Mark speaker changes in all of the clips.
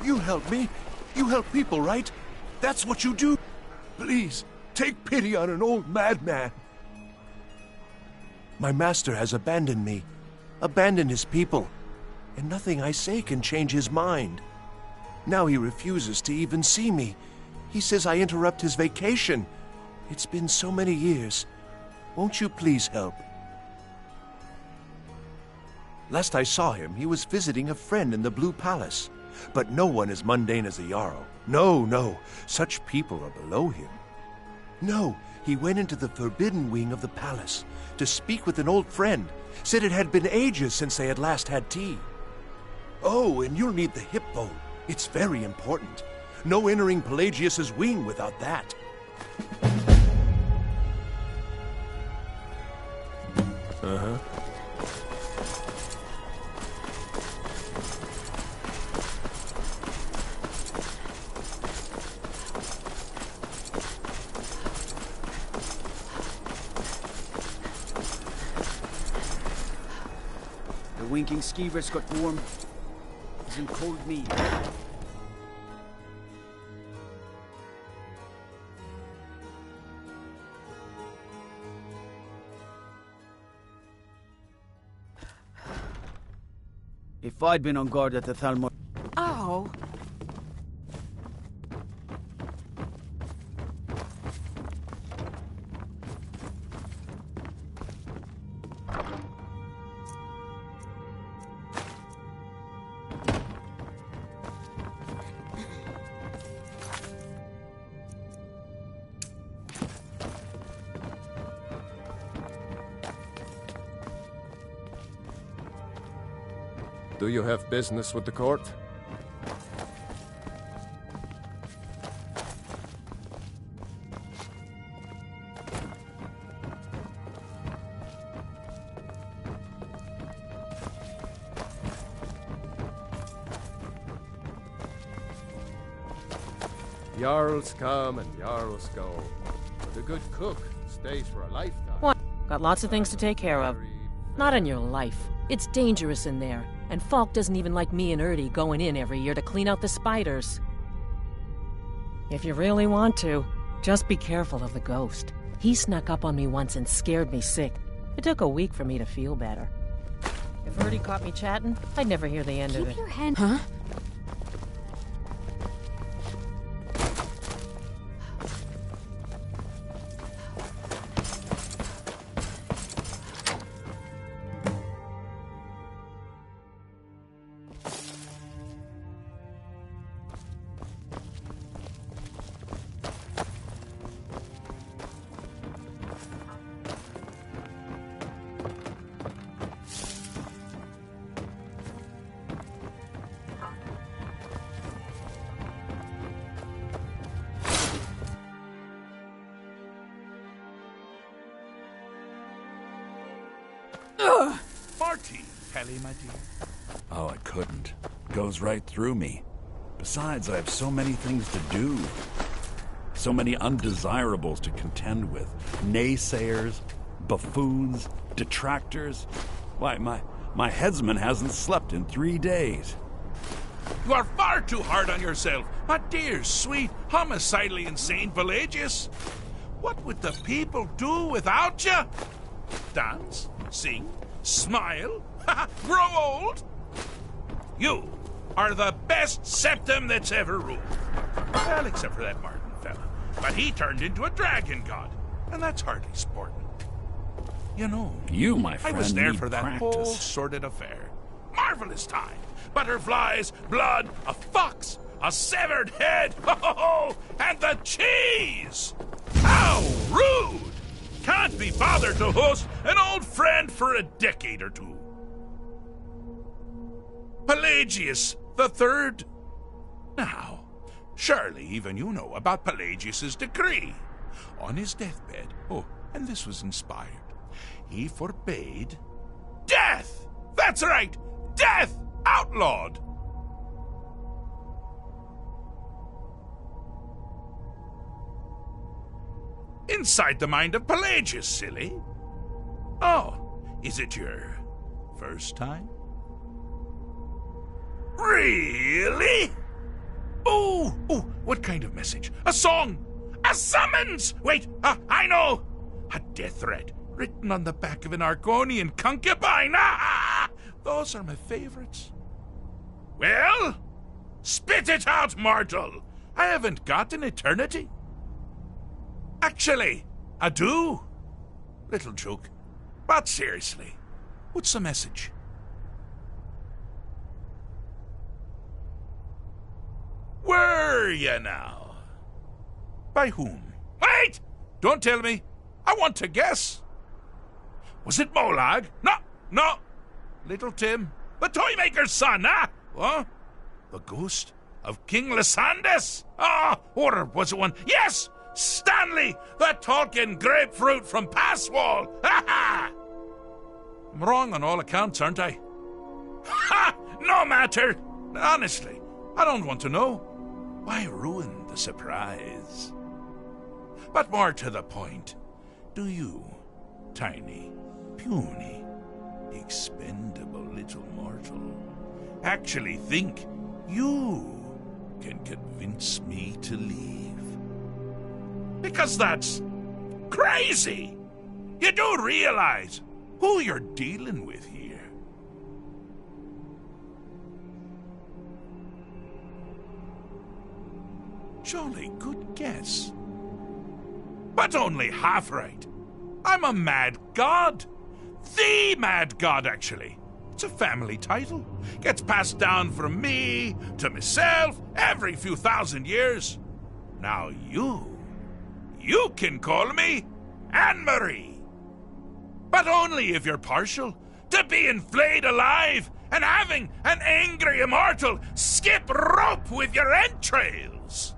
Speaker 1: You help me. You help people, right? That's what you do. Please, take pity on an old madman. My master has abandoned me, abandoned his people, and nothing I say can change his mind. Now he refuses to even see me. He says I interrupt his vacation. It's been so many years. Won't you please help? Last I saw him, he was visiting a friend in the Blue Palace. But no one as mundane as the Jarl. No, no. Such people are below him. No, he went into the forbidden wing of the palace to speak with an old friend. Said it had been ages since they had last had tea. Oh, and you'll need the hip bone. It's very important. No entering Pelagius's wing without that. Uh-huh.
Speaker 2: The winking skeever's got warm. He's in cold meat. If I'd been on guard at the Thalmor...
Speaker 3: Oh.
Speaker 4: Do you have business with the court? Jarls come and Jarls go, but a good cook stays for a lifetime.
Speaker 5: What? Got lots of things to take care of. Not in your life. It's dangerous in there, and Falk doesn't even like me and Erdy going in every year to clean out the spiders. If you really want to, just be careful of the ghost. He snuck up on me once and scared me sick. It took a week for me to feel better. If Erdy caught me chatting, I'd never hear the end of it.
Speaker 3: Keep your hand...
Speaker 5: Huh?
Speaker 6: Marty, Kelly, my dear.
Speaker 7: Oh, I couldn't. Goes right through me. Besides, I have so many things to do. So many undesirables to contend with. Naysayers, buffoons, detractors. Why, my headsman hasn't slept in 3 days.
Speaker 6: You are far too hard on yourself, my dear, sweet, homicidally insane Pelagius. What would the people do without you? Dance? Sing? Smile? Grow old? You are the best septum that's ever ruled. Well, except for that Martin fella. But he turned into a dragon god, and that's hardly sporting. You know,
Speaker 7: You, my friend,
Speaker 6: I was there
Speaker 7: need
Speaker 6: for that
Speaker 7: practice.
Speaker 6: whole sordid affair. Marvelous time. Butterflies, blood, a fox, a severed head, and the cheese! How rude! Can't be bothered to host an old friend for a decade or two. Pelagius the Third. Now, surely even you know about Pelagius's decree. On his deathbed, and this was inspired, he forbade death! That's right! Death! Outlawed! Inside the mind of Pelagius, silly. Oh, is it your first time? Really? Oh, what kind of message? A song! A summons! Wait, I know! A death threat written on the back of an Argonian concubine! Those are my favorites. Well, spit it out, mortal! I haven't got an eternity. Actually, I do. Little joke. But seriously, what's the message? Were you now? By whom? Wait! Don't tell me. I want to guess. Was it Molag? No. Little Tim, the Toymaker's son, huh? What? The ghost of King Lysandas? Or was it one? Yes! Stanley, the talking grapefruit from Passwall! Ha ha! I'm wrong on all accounts, aren't I? Ha! No matter! Honestly, I don't want to know. Why ruin the surprise? But more to the point, do you, tiny, puny, expendable little mortal, actually think you can convince me to leave? Because that's crazy! You do realize who you're dealing with here. Jolly good guess. But only half right. I'm a mad god. The mad god, actually. It's a family title. Gets passed down from me to myself every few thousand years. Now you can call me Anne-Marie. But only if you're partial to being flayed alive and having an angry immortal skip rope with your entrails.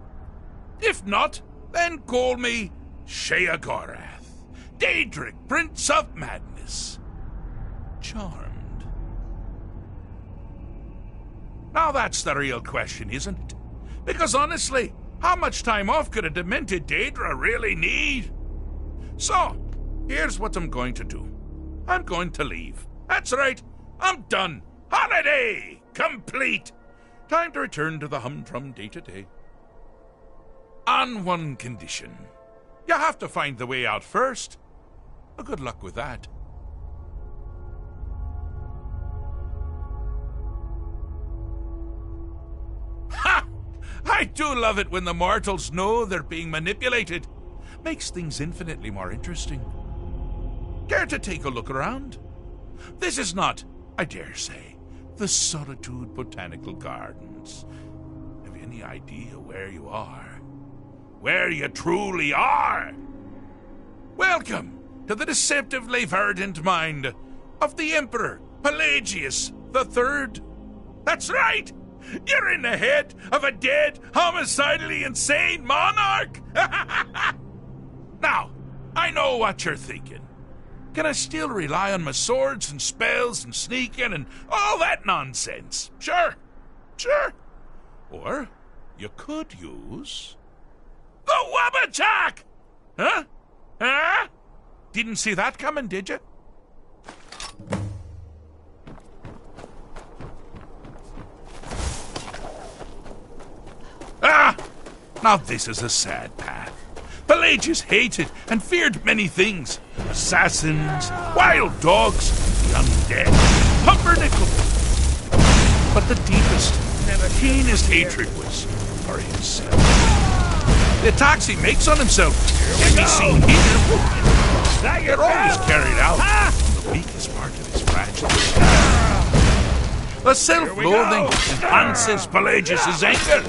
Speaker 6: If not, then call me Sheogorath, Daedric, Prince of Madness. Charmed. Now that's the real question, isn't it? Because honestly, how much time off could a demented Daedra really need? So, here's what I'm going to do. I'm going to leave. That's right, I'm done. Holiday complete. Time to return to the humdrum day-to-day. On one condition. You have to find the way out first. Well, good luck with that. Ha! I do love it when the mortals know they're being manipulated. Makes things infinitely more interesting. Care to take a look around? This is not, I dare say, the Solitude Botanical Gardens. Have you any idea where you are? Where you truly are? Welcome to the deceptively verdant mind of the Emperor Pelagius III. That's right! You're in the head of a dead, homicidally insane monarch! Now, I know what you're thinking. Can I still rely on my swords and spells and sneaking and all that nonsense? Sure. Or you could use the Wabachak! Huh? Didn't see that coming, did you? Now this is a sad path. Pelagius hated and feared many things. Assassins, wild dogs, the undead, pumpernickel. But the deepest, keenest hatred was for himself. The attacks he makes on himself can be seen here. They're always carried out on the weakest part of his fragile. The self-loathing enhances Pelagius' anger.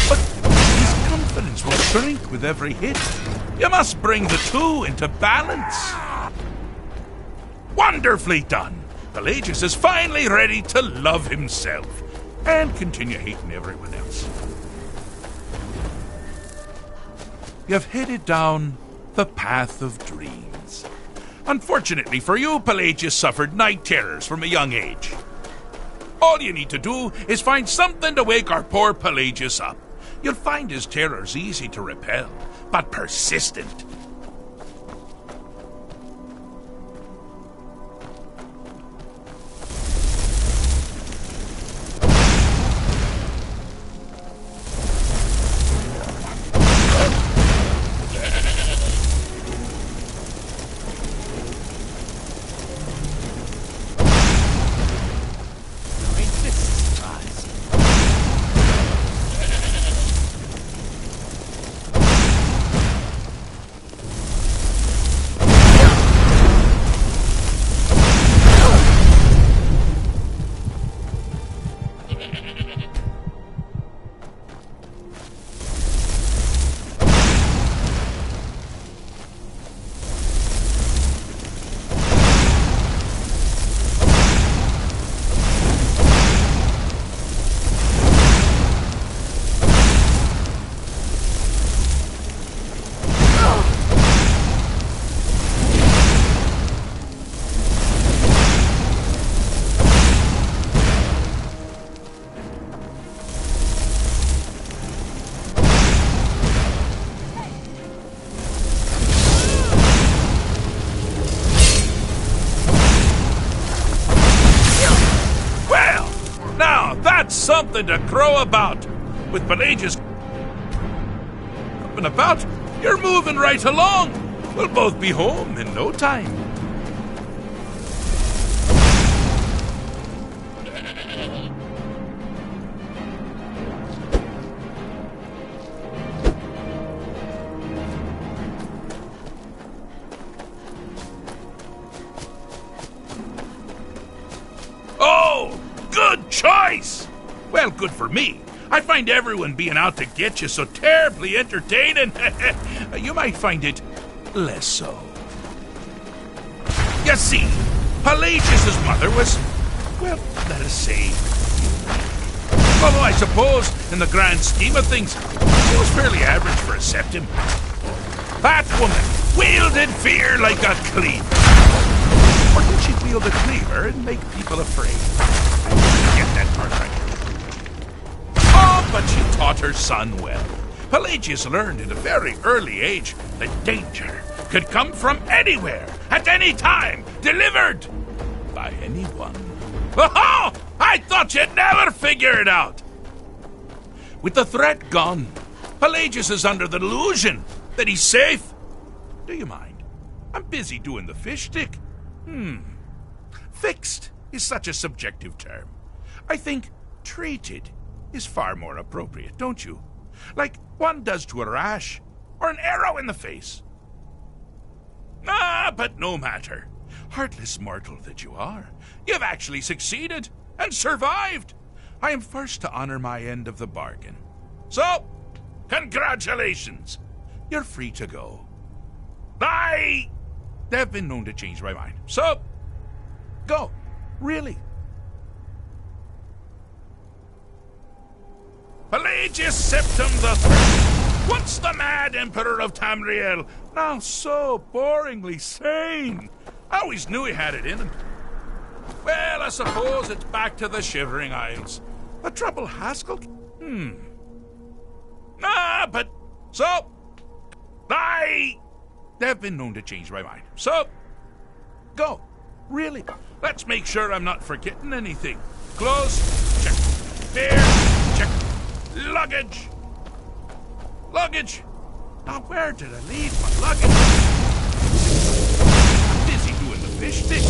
Speaker 6: But his confidence will shrink with every hit. You must bring the two into balance. Wonderfully done. Pelagius is finally ready to love himself and continue hating everyone else. You've headed down the path of dreams. Unfortunately for you, Pelagius suffered night terrors from a young age. All you need to do is find something to wake our poor Pelagius up. You'll find his terrors easy to repel, but persistent. something to crow about. With Pelagius up and about, you're moving right along. We'll both be home in no time. Oh, good choice! Well, good for me. I find everyone being out to get you so terribly entertaining. You might find it less so. You see, Pelagius' mother was, well, let us say, although I suppose, in the grand scheme of things, she was fairly average for a septim. That woman wielded fear like a cleaver. Or did she wield a cleaver and make people afraid? I didn't get that part right. Oh, but she taught her son well. Pelagius learned at a very early age that danger could come from anywhere, at any time, delivered by anyone. Oh, I thought you'd never figure it out. With the threat gone, Pelagius is under the delusion that he's safe. Do you mind? I'm busy doing the fish stick. Fixed is such a subjective term. I think treated is far more appropriate, don't you? Like one does to a rash or an arrow in the face. But no matter. Heartless mortal that you are, you've actually succeeded and survived. I am first to honor my end of the bargain. So, congratulations. You're free to go. They've been known to change my mind. So, go. Really. Pelagius Septim the Third, once the mad emperor of Tamriel, now so boringly sane. I always knew he had it in him. Well, I suppose it's back to the Shivering Isles. The trouble Haskell... but... So... They've been known to change my mind. So... Go. Really. Let's make sure I'm not forgetting anything. Clothes, check. Beer, check. Luggage. Luggage. Now, where did I leave my luggage? I'm busy doing the fish stick.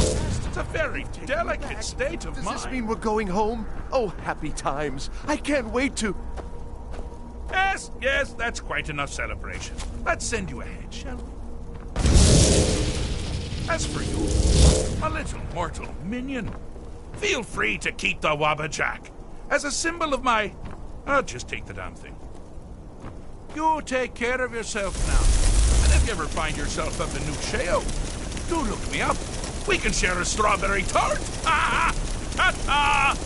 Speaker 6: It's a very delicate state of mind.
Speaker 1: Does this mean we're going home? Oh, happy times. I can't wait to...
Speaker 6: Yes, that's quite enough celebration. Let's send you ahead, shall we? As for you, a little mortal minion, feel free to keep the Wabbajack as a symbol of my... just take the damn thing. You take care of yourself now. And if you ever find yourself up in New Sheo, do look me up. We can share a strawberry tart. Ta-ta!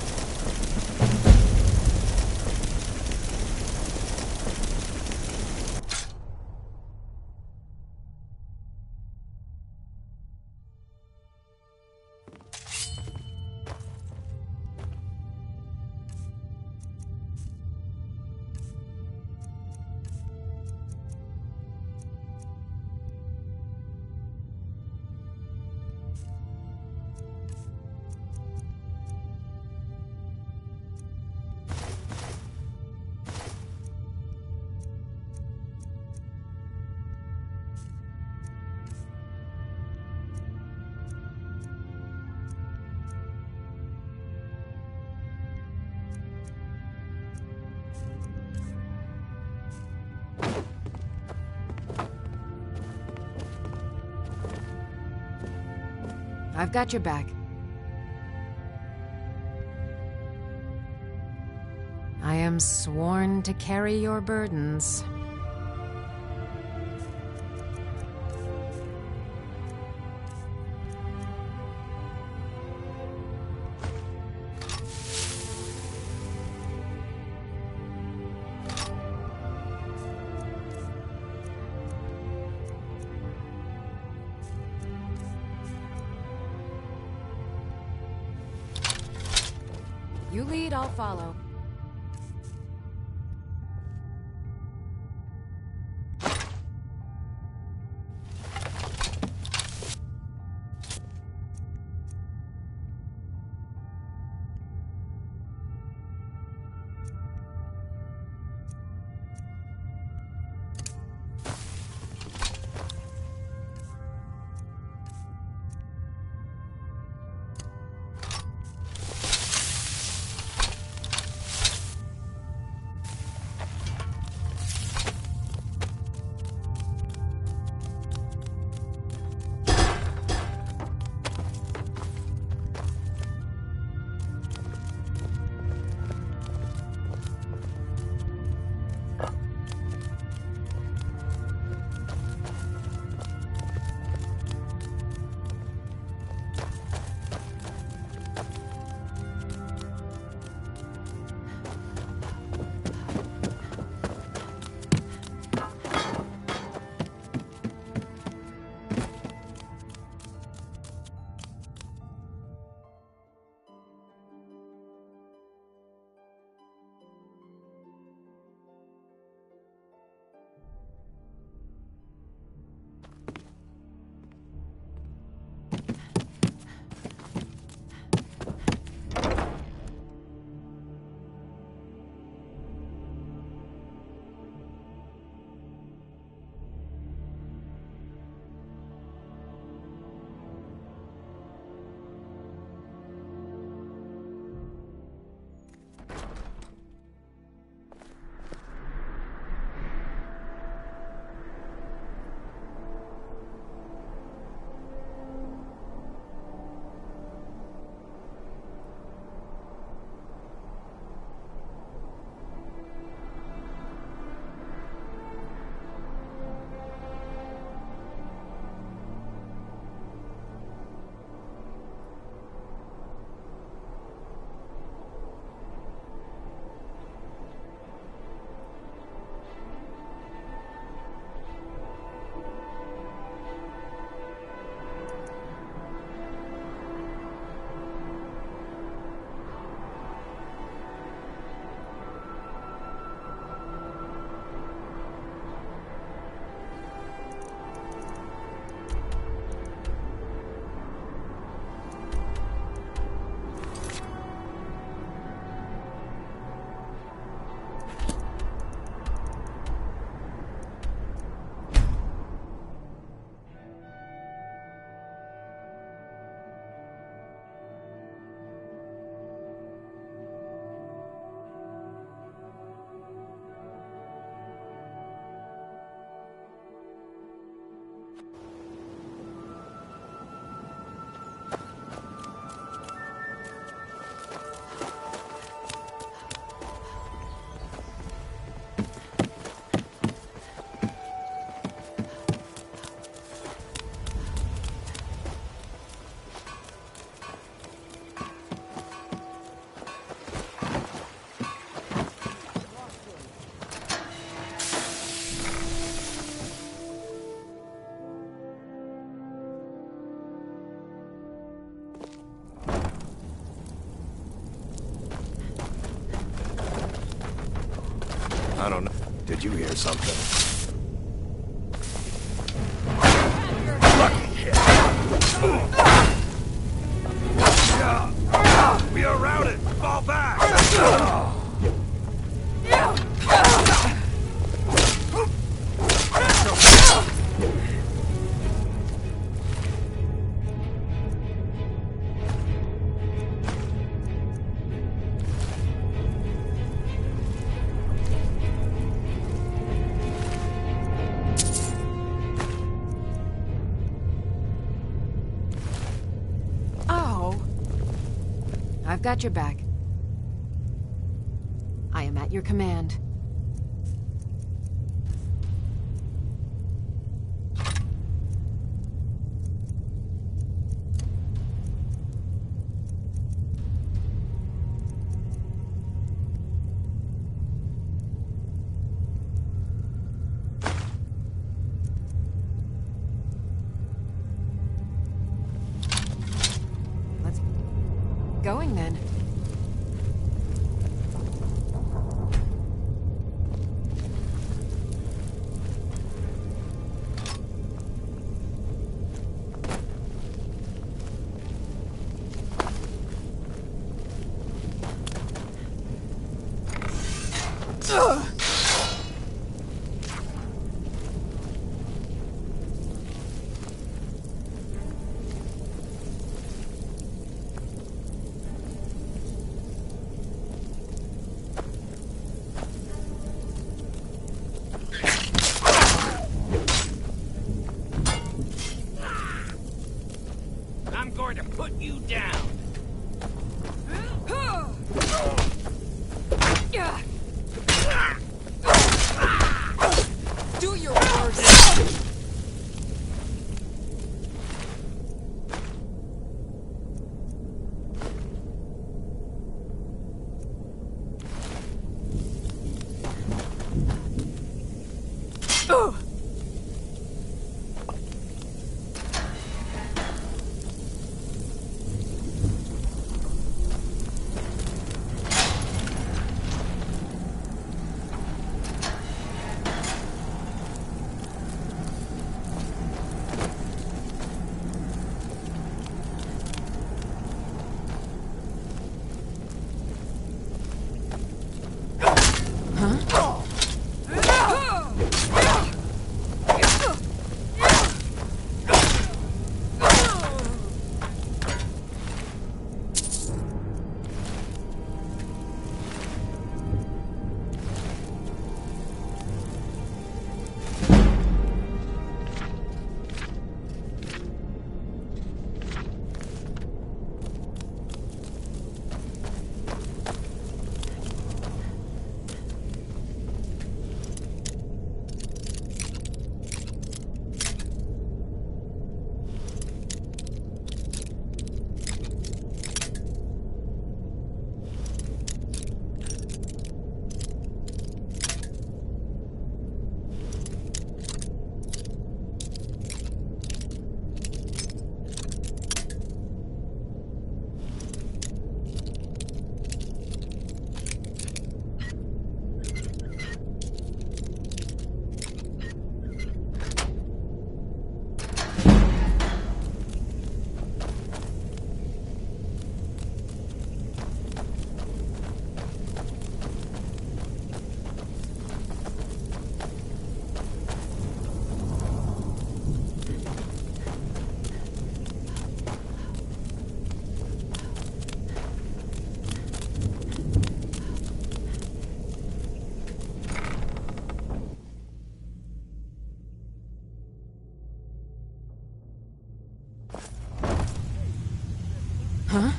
Speaker 3: I've got your back. I am sworn to carry your burdens. You lead, I'll follow.
Speaker 1: I don't know. Did you hear something?
Speaker 8: We are routed! Fall back!
Speaker 3: Oh. I've got your back. I am at your command. Let's going then.
Speaker 8: I'm going to put you down!
Speaker 3: Do your worst. Huh?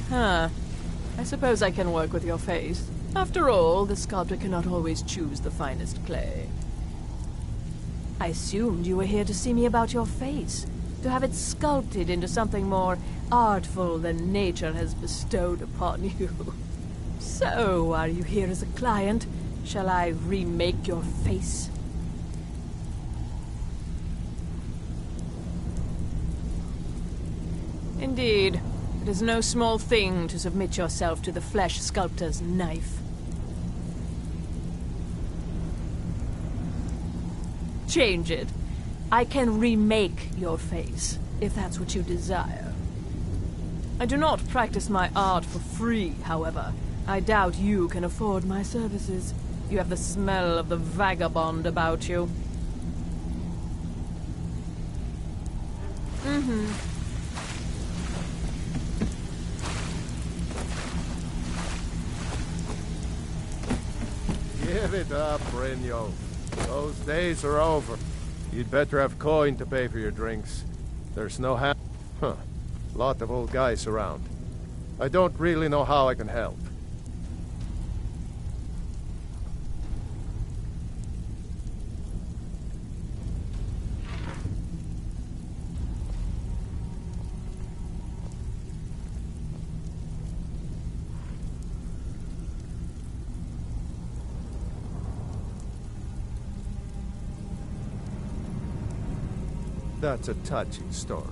Speaker 9: Huh. I suppose I can work with your face. After all, the sculptor cannot always choose the finest clay. I assumed you were here to see me about your face, to have it sculpted into something more artful than nature has bestowed upon you. So, are you here as a client? Shall I remake your face? Indeed. It is no small thing to submit yourself to the flesh sculptor's knife. Change it. I can remake your face, if that's what you desire. I do not practice my art for free, however. I doubt you can afford my services. You have the smell of the vagabond about you.
Speaker 4: Give it up, Brynjo. Those days are over. You'd better have coin to pay for your drinks. There's no lot of old guys around. I don't really know how I can help. That's a touching story.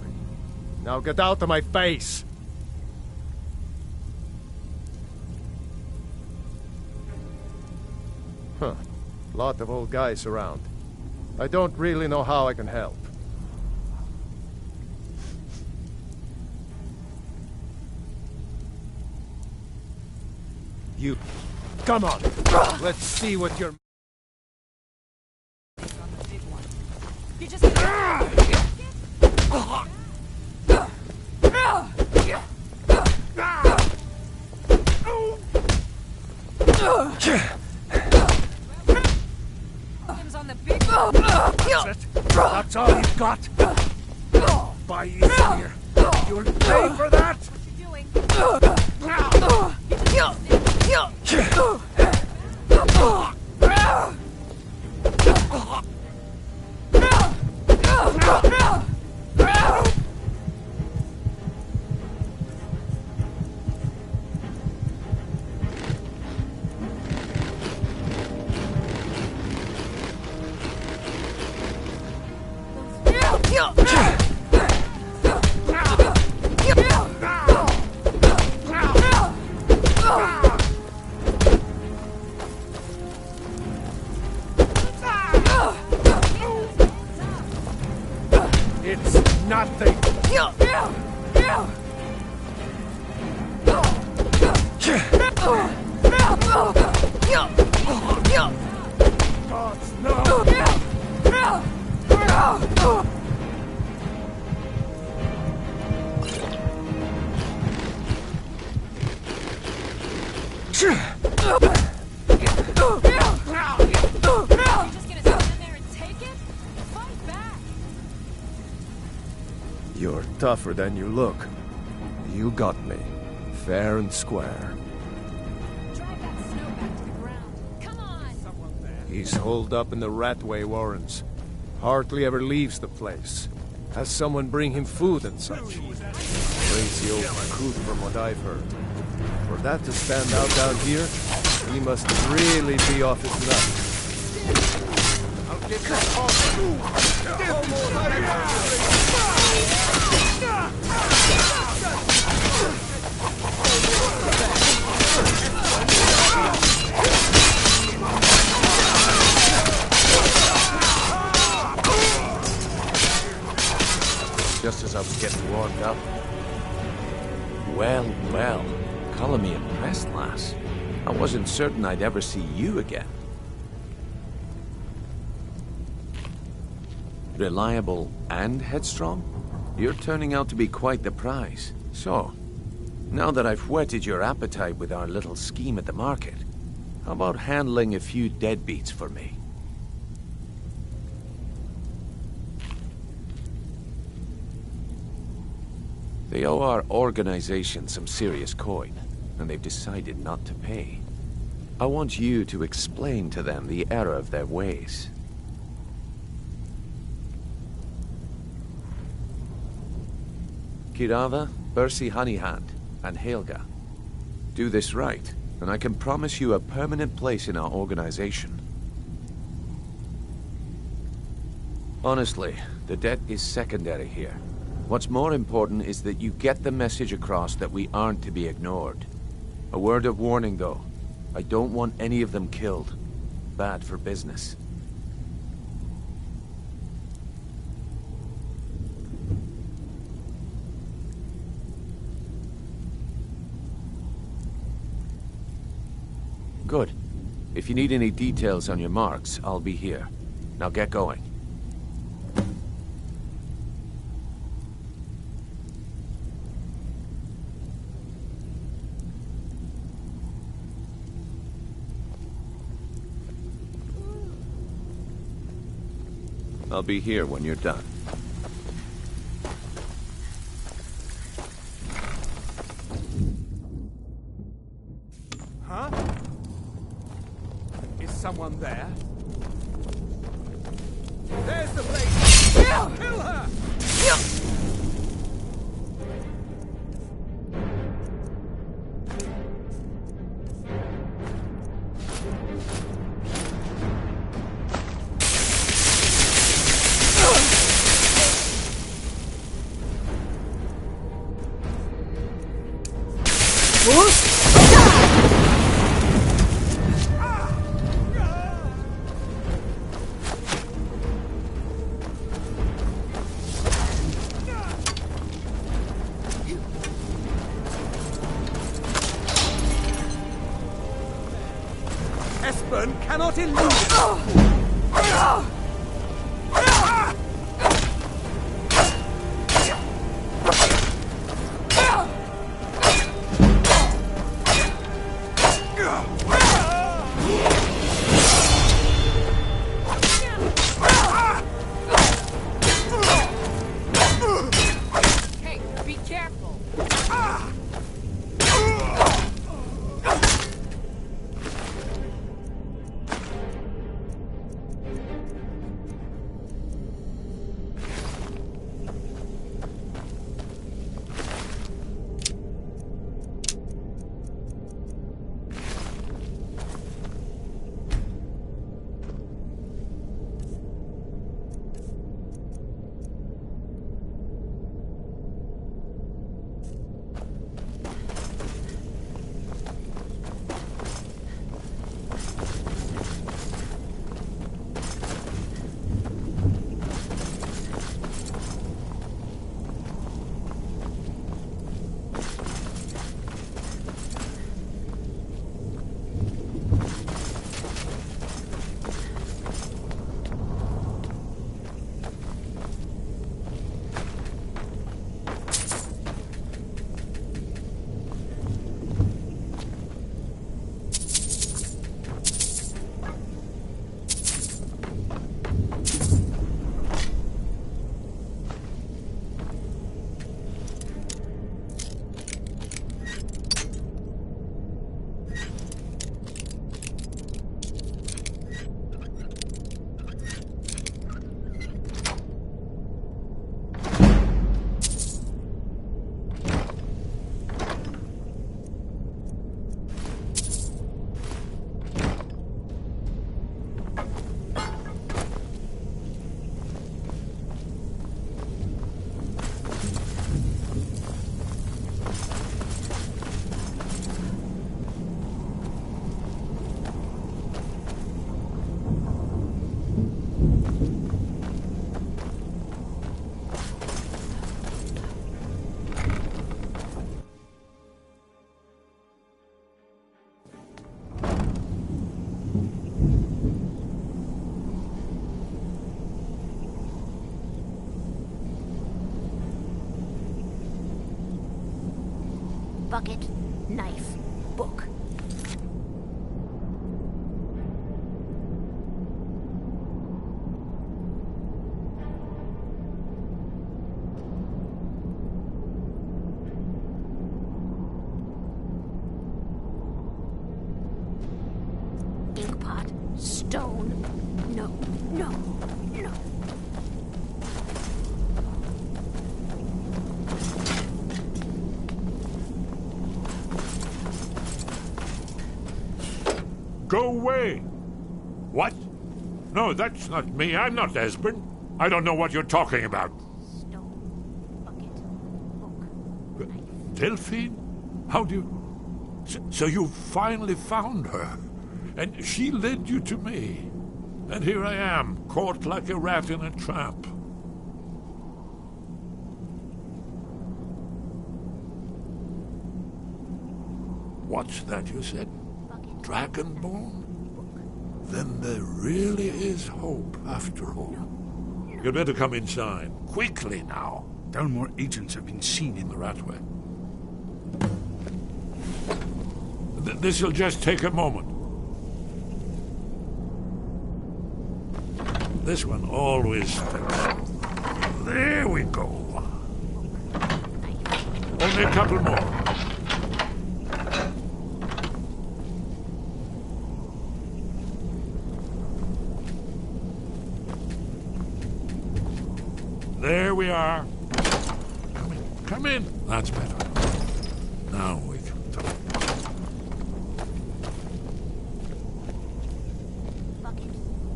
Speaker 4: Now get out of my face! Lot of old guys around. I don't really know how I can help. You... Come on! Let's see what you're...
Speaker 9: You just...
Speaker 8: On the big
Speaker 4: That's it? That's all you've got? Buy easy here. You'll pay for that! It's nothing. Gods, no! You're tougher than you look. You got me, fair and square.
Speaker 8: Drive that snow back to the ground. Come on!
Speaker 4: He's holed up in the Ratway Warrens. Hardly ever leaves the place. Has someone bring him food and such. Crazy old coot from what I've heard. For that to stand out down here, he must really be off his nut. I'll get that
Speaker 1: Just as I was getting warmed up. Well, well. Calling me impressed, lass. I wasn't certain I'd ever see you again. Reliable and headstrong? You're turning out to be quite the prize. So, now that I've whetted your appetite with our little scheme at the market, how about handling a few deadbeats for me? They owe our organization some serious coin, and they've decided not to pay. I want you to explain to them the error of their ways. Kirava, Bersi Honeyhand, and Helga. Do this right, and I can promise you a permanent place in our organization. Honestly, the debt is secondary here.
Speaker 10: What's more important is that you get the message across that we aren't to be ignored. A word of warning, though. I don't want any of them killed. Bad for business. Good. If you need any details on your marks, I'll be here. Now get going. I'll be here when you're done.
Speaker 11: Huh? Is someone there? There's the place! Kill her! Espen cannot elude!
Speaker 8: Hey, be careful.
Speaker 12: Bucket, knife, book. Inkpot, stone. No, no, no.
Speaker 13: Go away! What? No, that's not me. I'm not Esben. I don't know what you're talking about.
Speaker 12: Stone, bucket.
Speaker 13: Delphine? How do you... So you finally found her, and she led you to me. And here I am, caught like a rat in a trap. What's that you said? Dragonborn? Then there really is hope, after all. You'd better come inside. Quickly now.
Speaker 6: Dalmor agents have been seen in the Ratway.
Speaker 13: This'll just take a moment. This one always... There we go. Only a couple more. There we are. Come in. Come in. That's better. Now we can talk.
Speaker 12: Bucket,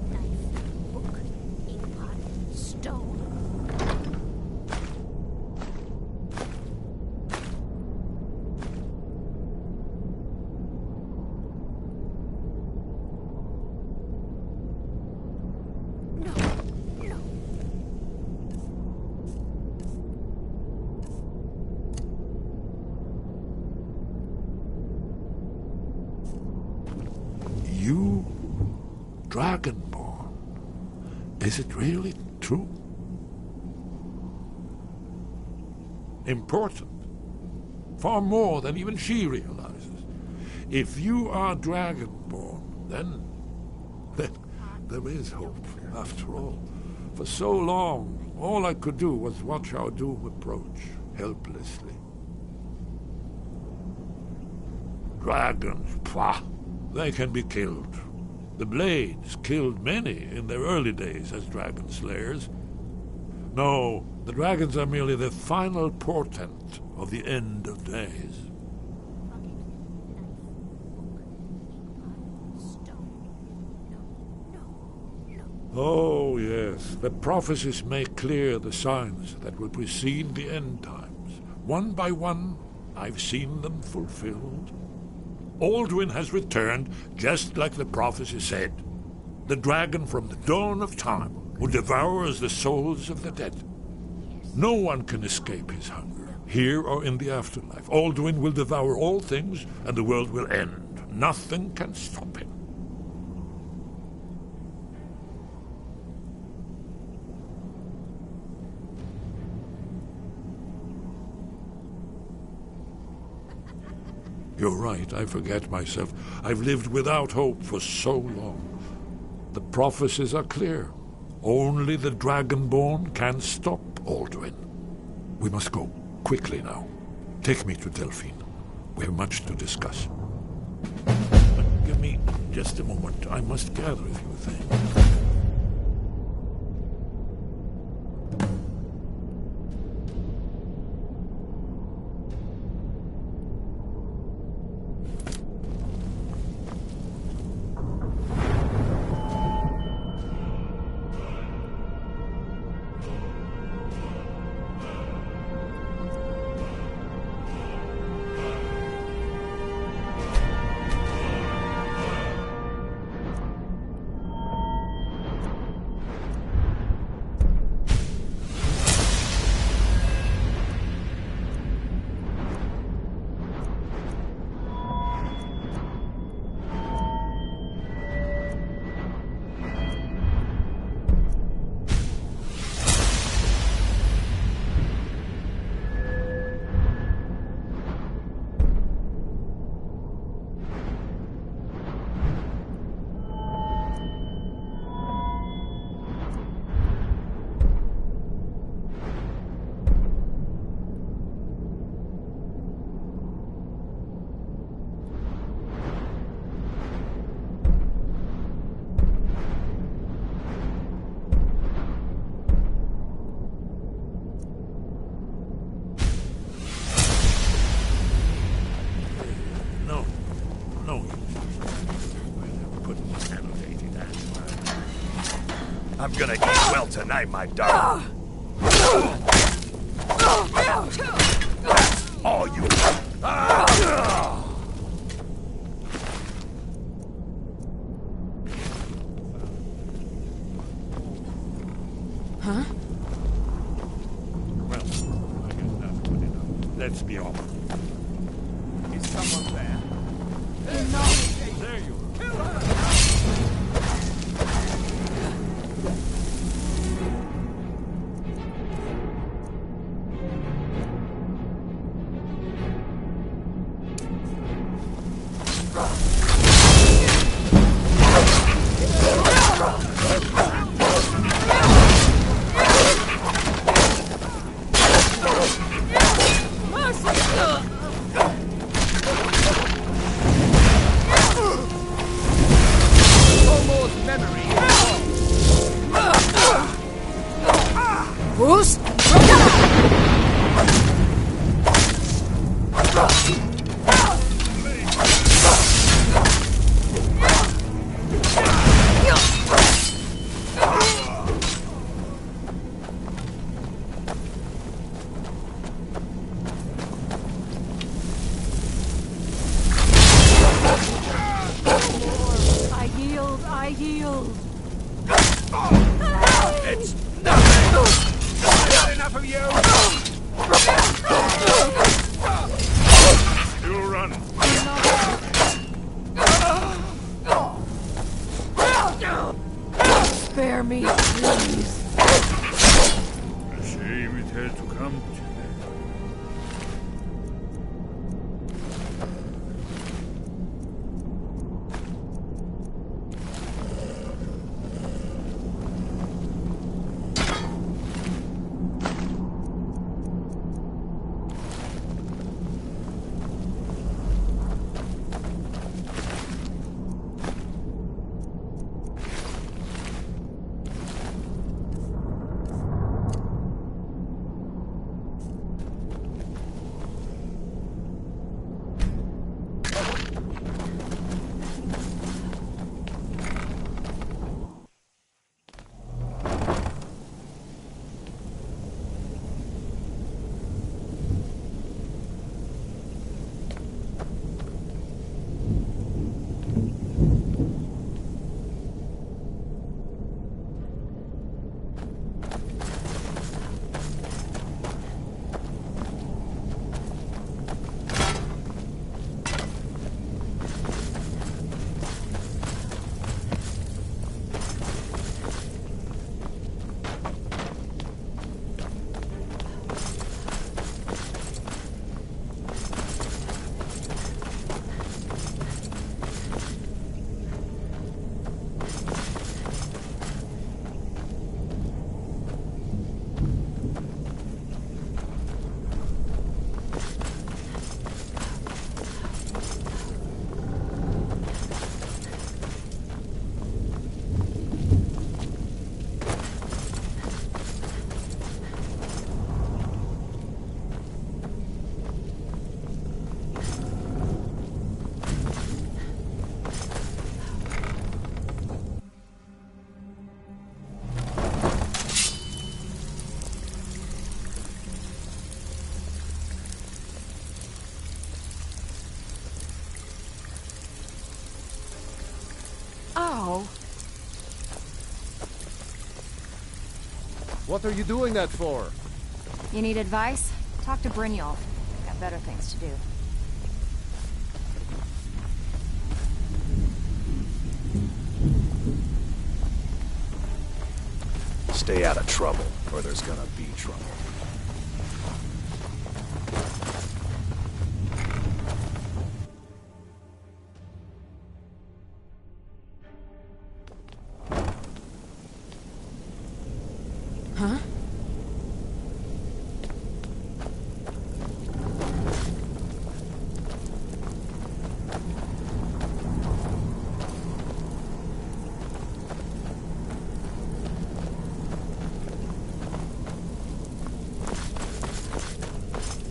Speaker 12: knife, book, inkpot, stone.
Speaker 13: You, Dragonborn. Is it really true? Important. Far more than even she realizes. If you are Dragonborn, then there is hope, after all. For so long, all I could do was watch our doom approach, helplessly. Dragons, pah! They can be killed. The Blades killed many in their early days as dragon slayers. No, the dragons are merely the final portent of the end of days. Oh, yes, the prophecies make clear the signs that will precede the end times. One by one, I've seen them fulfilled. Alduin has returned, just like the prophecy said. The dragon from the dawn of time who devours the souls of the dead. No one can escape his hunger, here or in the afterlife. Alduin will devour all things, and the world will end. Nothing can stop him. You're right, I forget myself. I've lived without hope for so long. The prophecies are clear. Only the Dragonborn can stop Alduin. We must go, quickly now. Take me to Delphine. We have much to discuss. Give me just a moment. I must gather a few things.
Speaker 14: I'm gonna eat well tonight, my darling. all you...
Speaker 9: Huh?
Speaker 13: Well, I guess that's good enough. Let's be off.
Speaker 11: Is someone there?
Speaker 13: There you are.
Speaker 11: Kill her!
Speaker 9: Who's?
Speaker 12: I healed.
Speaker 11: It's nothing! I've had enough of you!
Speaker 6: Still run.
Speaker 9: Spare me, please.
Speaker 13: A shame it had to come to that.
Speaker 9: Ow.
Speaker 4: What are you doing that for?
Speaker 8: You need advice? Talk to Brynjolf. Got better things to do.
Speaker 1: Stay out of trouble, or there's gonna be trouble.
Speaker 9: Huh?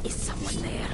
Speaker 12: Is someone there?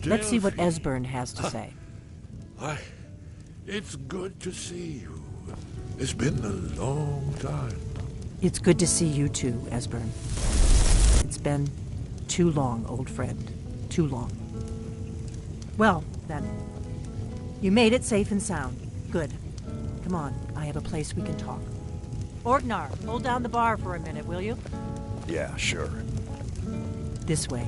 Speaker 5: Let's see what Esbern has to say.
Speaker 13: It's good to see you. It's been a long time.
Speaker 5: It's good to see you too, Esbern. It's been too long, old friend. Too long. Well, then. You made it safe and sound. Good. Come on, I have a place we can talk. Orgnar, hold down the bar for a minute, will you?
Speaker 14: Yeah, sure.
Speaker 5: This way.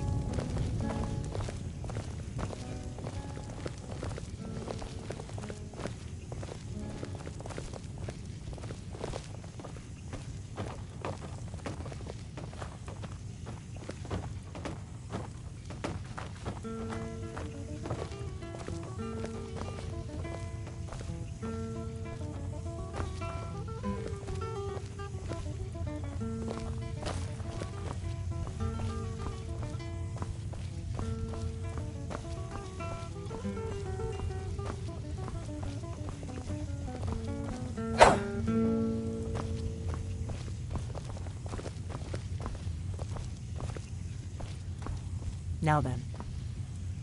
Speaker 5: Now then,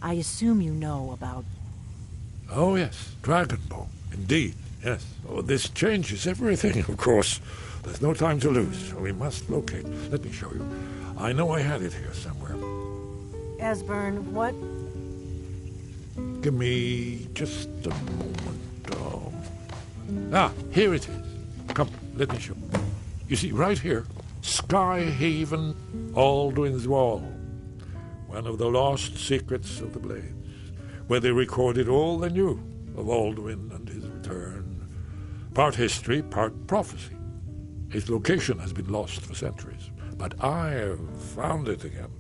Speaker 5: I assume you know about...
Speaker 13: Oh, yes, Dragonbone. Indeed, yes. Oh, this changes everything, of course. There's no time to lose. We must locate. Let me show you. I know I had it here somewhere.
Speaker 5: Esbern, what?
Speaker 13: Give me just a moment. Here it is. Come, let me show you. You see, right here, Skyhaven, Alduin's Wall. One of the lost secrets of the Blades, where they recorded all they knew of Alduin and his return. Part history, part prophecy. Its location has been lost for centuries, but I have found it again.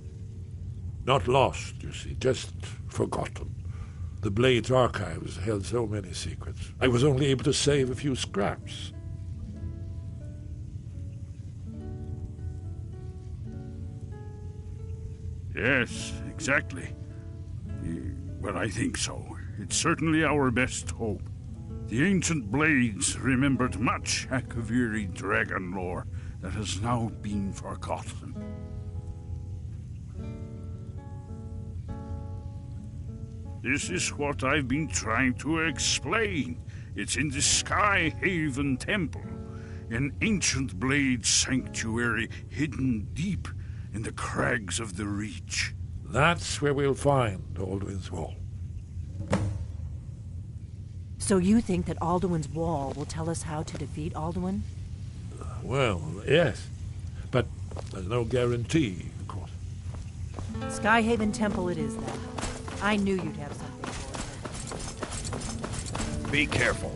Speaker 13: Not lost, you see, just forgotten. The Blades archives held so many secrets. I was only able to save a few scraps.
Speaker 15: Yes, exactly. Well, I think so. It's certainly our best hope. The ancient Blades remembered much Akaviri dragon lore that has now been forgotten. This is what I've been trying to explain. It's in the Skyhaven Temple, an ancient Blade sanctuary hidden deep in the crags of the Reach.
Speaker 13: That's where we'll find Alduin's Wall.
Speaker 5: So you think that Alduin's Wall will tell us how to defeat Alduin?
Speaker 13: Well, yes. But there's no guarantee, of course.
Speaker 5: Skyhaven Temple it is, then. I knew you'd have something for it.
Speaker 14: Be careful.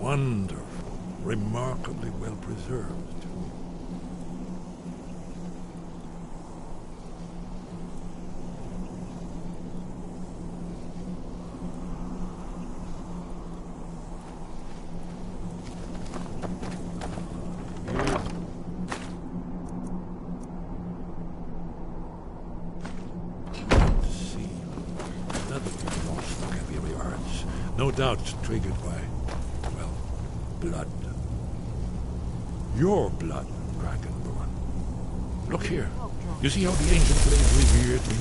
Speaker 13: Wonderful. Remarkably well preserved. No doubt triggered by, well, blood. Your blood, Dragonborn. Look here. You see how the ancient blade revered me?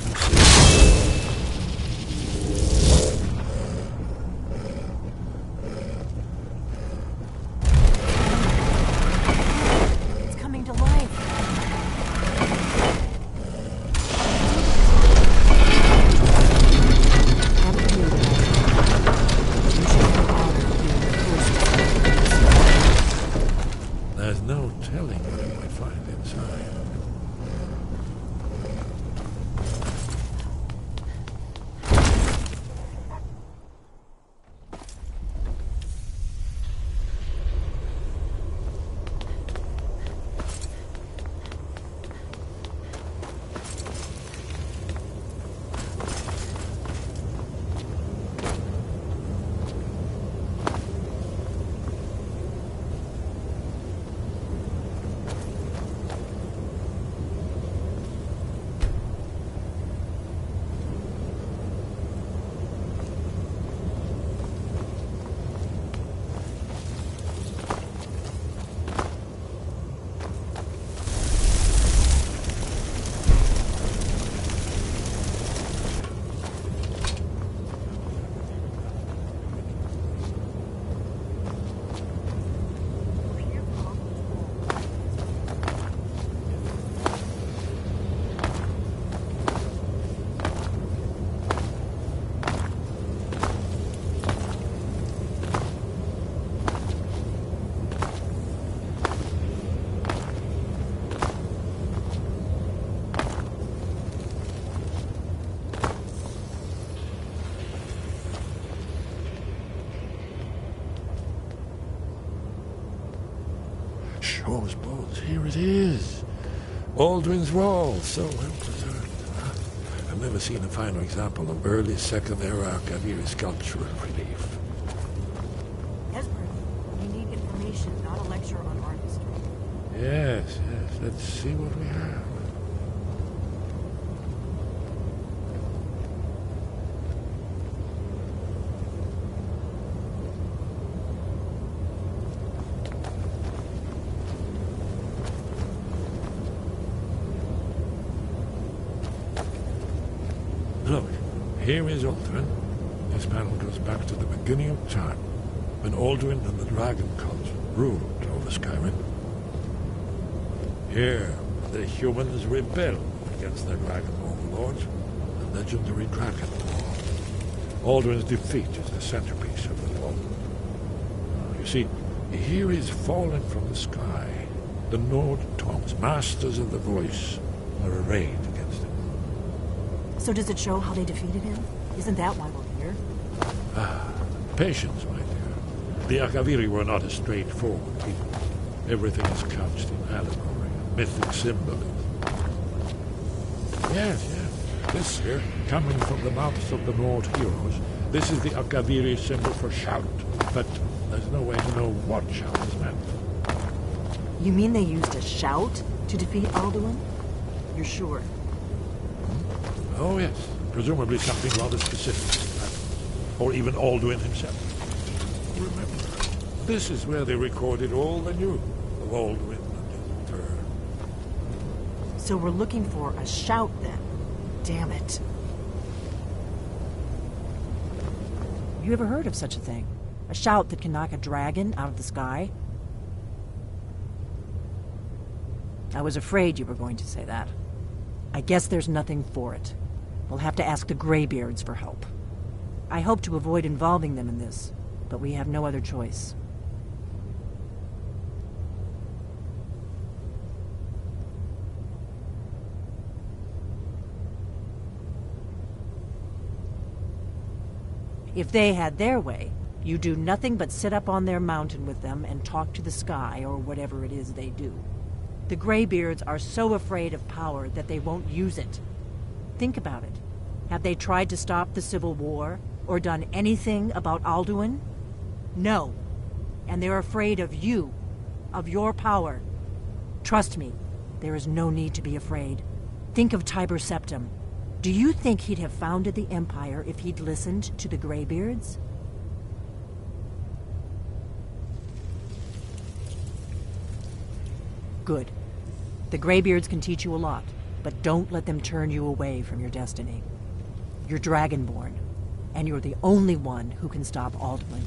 Speaker 8: It's coming to life.
Speaker 13: There's no telling what you might find inside. Shows bones. Here it is. Aldrin's Wall, so well preserved. I've never seen a finer example of early Second Era Kaviri sculptural relief.
Speaker 8: Esper, we need information, not a lecture on art history.
Speaker 13: Yes. Let's see what we have. Look, here is Aldrin. This panel goes back to the beginning of time, when Aldrin and the Dragon Cult ruled over Skyrim. Here, the humans rebelled against their dragon overlords, the legendary Dragon War. Aldrin's defeat is the centerpiece of the wall. You see, here is fallen from the sky. The Nord Tongs, masters of the voice, are arrayed against him.
Speaker 8: So does it show how they defeated him? Isn't that why we're here?
Speaker 13: Patience, my dear. The Akaviri were not a straightforward people. Everything is couched in allegory and mythic symbolism. Yes. This here, coming from the mouths of the Nord heroes, this is the Akaviri symbol for shout. But there's no way to know what shout is meant.
Speaker 8: You mean they used a shout to defeat Alduin? You're sure?
Speaker 13: Oh, yes. Presumably something rather specific. Or even Alduin himself. Remember, this is where they recorded all the news of Alduin and his return.
Speaker 8: So we're looking for a shout then. Damn it. You ever heard of such a thing? A shout that can knock a dragon out of the sky? I was afraid you were going to say that. I guess there's nothing for it. We'll have to ask the Greybeards for help. I hope to avoid involving them in this, but we have no other choice. If they had their way, You do nothing but sit up on their mountain with them and talk to the sky, or whatever it is they do. The Greybeards are so afraid of power that they won't use it. Think about it. Have they tried to stop the Civil War, or done anything about Alduin? No. And they're afraid of you, of your power. Trust me, there is no need to be afraid. Think of Tiber Septim. Do you think he'd have founded the Empire if he'd listened to the Greybeards? Good. The Greybeards can teach you a lot, but don't let them turn you away from your destiny. You're Dragonborn, and you're the only one who can stop Alduin.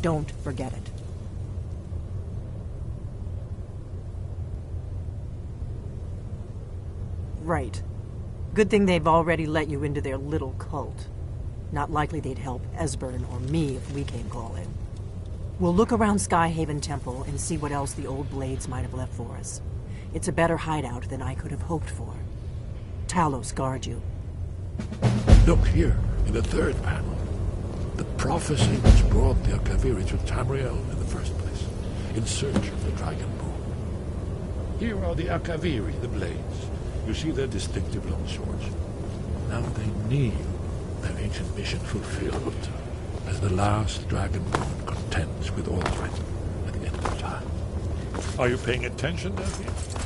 Speaker 8: Don't forget it. Right. Good thing they've already let you into their little cult. Not likely they'd help Esbern or me if we came calling. We'll look around Skyhaven Temple and see what else the old Blades might have left for us. It's a better hideout than I could have hoped for. Talos guard you.
Speaker 13: Look here, in the third panel. The prophecy which brought the Akaviri to Tamriel in the first place, in search of the Dragon Boom. Here are the Akaviri, the Blades. You see their distinctive long swords. Now they kneel, their ancient mission fulfilled, as the last Dragonborn contends with Aldrin at the end of time. Are you paying attention, Delphi?